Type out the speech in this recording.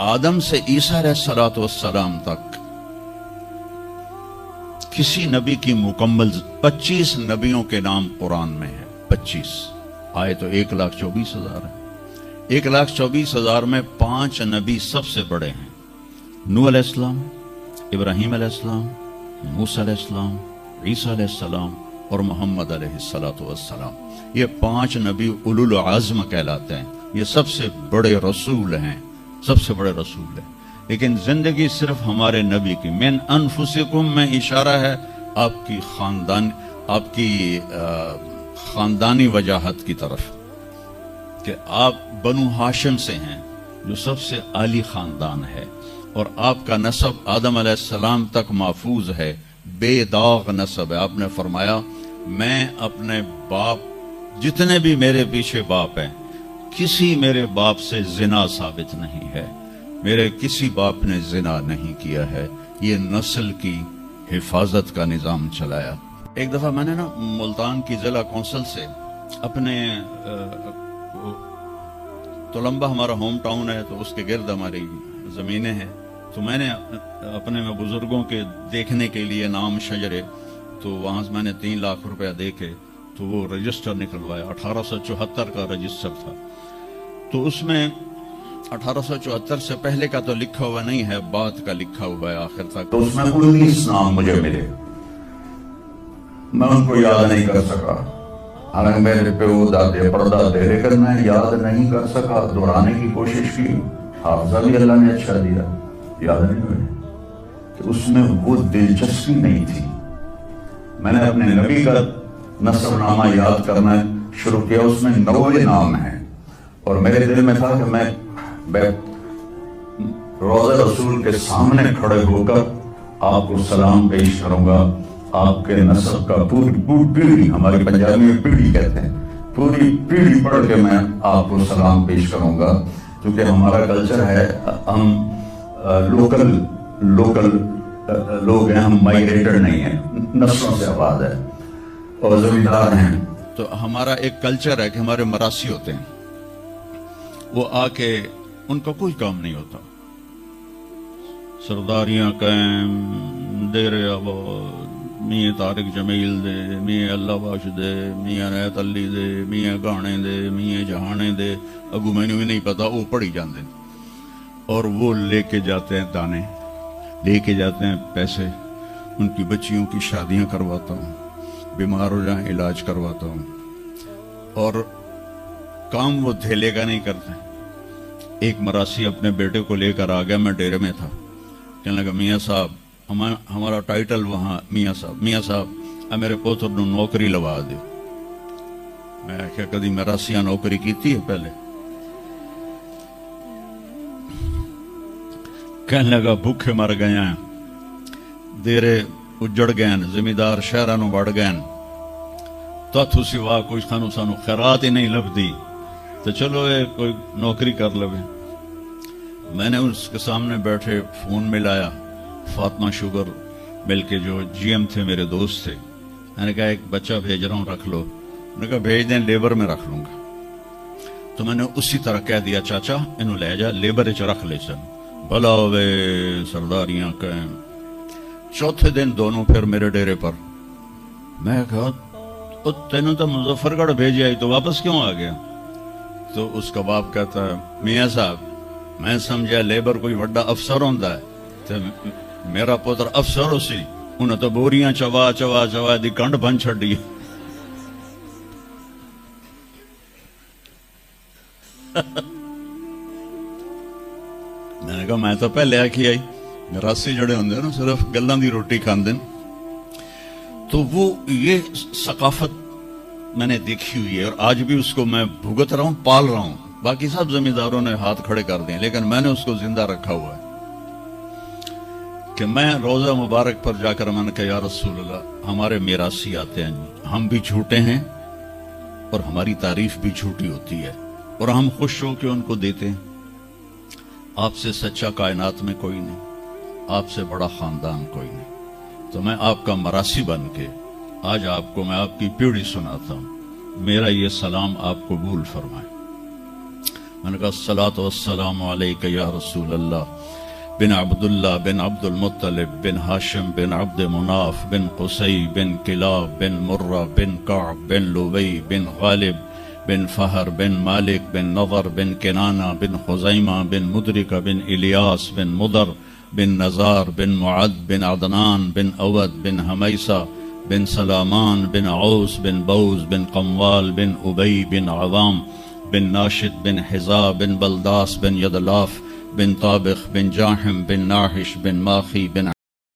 आदम से ईसा अलैहिस्सलाम तक किसी नबी की मुकम्मल 25 नबियों के नाम कुरान में है। 25 आए तो 1,24,000 है। 1,24,000 में 5 नबी सबसे बड़े हैं। नूह अलैहिस्सलाम, इब्राहीम अलैहिस्सलाम, मूसा अलैहिस्सलाम, ईसा अलैहिस्सलाम और मोहम्मद अलैहिस्सलाम। ये 5 नबी उलुल आज़म कहलाते हैं। ये सबसे बड़े रसूल हैं, सबसे बड़े रसूल हैं। लेकिन जिंदगी सिर्फ हमारे नबी की मिन अनफुसिकुम में इशारा है आपकी खानदानी वजाहत की तरफ कि आप बनु हाशिम से हैं जो सबसे आली खानदान है और आपका नसब आदम अलैहिस्सलाम तक महफूज है, बेदाग नसब है। आपने फरमाया मैं अपने बाप, जितने भी मेरे पीछे बाप हैं, किसी मेरे बाप से जिना साबित नहीं है, मेरे किसी बाप ने जिना नहीं किया है। ये नस्ल की हिफाजत का निजाम चलाया। एक दफा मैंने ना मुल्तान की जिला कौंसिल से अपने तोलंबा हमारा होम टाउन है तो उसके गिर्द हमारी जमीनें हैं, तो मैंने अपने में बुजुर्गों के देखने के लिए नाम शजरे, तो वहां से मैंने 3 लाख रुपया दे के तो वो रजिस्टर निकलवाया। 1874 का रजिस्टर था, तो उसमें 1874 से पहले का तो लिखा हुआ नहीं है, बाद का लिखा हुआ है आखिर तक। तो उसमें 19 नाम मुझे मिले, मैं उनको याद नहीं कर सका। हालांकि मेरे प्यो दादे परदादे, लेकिन मैं याद नहीं कर सका। दोहराने की कोशिश की, हाफजा भी अल्लाह ने अच्छा दिया, याद नहीं हुए। तो उसमें वो दिलचस्पी नहीं थी। मैंने अपने नबी का नस्बनामा याद करना शुरू किया, उसमें 90 नाम हैं और मेरे दिल में था कि मैं रोज़ा रसूल के सामने खड़े होकर आपको सलाम पेश करूंगा। आपके नस्ब का पूरी पीढ़ी, हमारी पंजाबी में पीढ़ी कहते हैं, पूरी पीढ़ी पढ़ के मैं आपको सलाम पेश करूंगा। क्योंकि हमारा कल्चर है, हम लोकल लोग हैं, हम माइग्रेटेड नहीं हैं, नस्लों से आबाद है और जमींदार हैं। तो हमारा एक कल्चर है कि हमारे मरासी होते हैं, वो आके उनका कोई काम नहीं होता, सरदारियां कैम देरे आबाद, मियां तारिक जमील दे, मियां अल्लाह बख्श दे, मियां नैत अली दे, मियां गाने दे, मियां जहाने दे, अगू मैनू भी नहीं पता, वो पढ़ी जाते और वो लेके जाते हैं दाने, लेके जाते हैं पैसे, उनकी बच्चियों की शादियां करवाता हूँ, बीमार हो जाए इलाज करवाता हूँ, और काम वो धेले का नहीं करते। एक मरासी अपने बेटे को लेकर आ गया, मैं डेरे में था, कहने लगा मियाँ साहब, हमारा टाइटल वहां मियाँ साहब मेरे पुत्र नू नौकरी लवा दो। मैं आख्या कदी मरासियां नौकरी की है पहले? कहने लगा भूखे मर गए, देरे उजड़ गए, जिमीदार शहरां नू वड़ गए, तो सिवा कोई सानू खैरात ही नहीं लभदी, तो चलो ये कोई नौकरी कर लवे। मैंने उसके सामने बैठे फोन मिलाया, फातिमा शुगर मिल के जो जीएम थे मेरे दोस्त थे, मैंने कहा एक बच्चा भेज रहा हूँ रख लो। मैंने कहा भेज दें, लेबर में रख लूंगा। तो मैंने उसी तरह कह दिया चाचा इन्हू ले जा, लेबर च रख ले सन, भला होवे सरदारियां कहें। चौथे दिन दोनों फिर मेरे डेरे पर। मैं कहा तेनों तो मुजफ्फरगढ़ भेजा ही, तो वापस क्यों आ गया? तो उसका बाप कहता है मियाँ साहब मैं समझा लेबर कोई बड़ा अफसर होता है, तो मेरा पुत्र अफसर उसी, उन्हें तो बोरियां चवा चवा चवा दी कंड बन छड़ी। मैंने कहा मैं तो पहले आखी आई, मरासी जड़े होंगे ना सिर्फ गल्लां दी रोटी खांदे। तो वो ये सकाफत मैंने देखी हुई है और आज भी उसको मैं भुगत रहा हूं, पाल रहा हूं। बाकी सब जमींदारों ने हाथ खड़े कर दिए, लेकिन मैंने उसको जिंदा रखा हुआ है कि मैं रोजा मुबारक पर जाकर मैंने कहा या रसूल अल्लाह, हमारे मिरासी आते हैं, हम भी झूठे हैं और हमारी तारीफ भी झूठी होती है और हम खुश हो के उनको देते हैं। आपसे सच्चा कायनात में कोई नहीं, आपसे बड़ा खानदान कोई नहीं। तो मैं आपका मरासी बन के आज आपको मैं आपकी पीढ़ी सुनाता हूं, मेरा ये सलाम आप कबूल फरमाएं। میں نے کہا الصلاۃ والسلام علیک یا رسول اللہ. بن عبداللہ بن عبد المطلب بن ہاشم بن عبد مناف بن قصی بن کلاب بن مرہ بن کعب بن لبی بن غالب بن فہر بن مالک بن نضر بن کنانہ بن خزیمہ بن مدرکہ بن الیاس بن مضر بن نزار بن معد بن عدنان بن اود بن حمیسہ بن سلامان بن عوس بن بوز بن قموال بن ابی بن عوام بن ناشد بن حزا بن بلداس بن یدلاف بن طابخ بن جاحم بن ناحش بن ماخی بن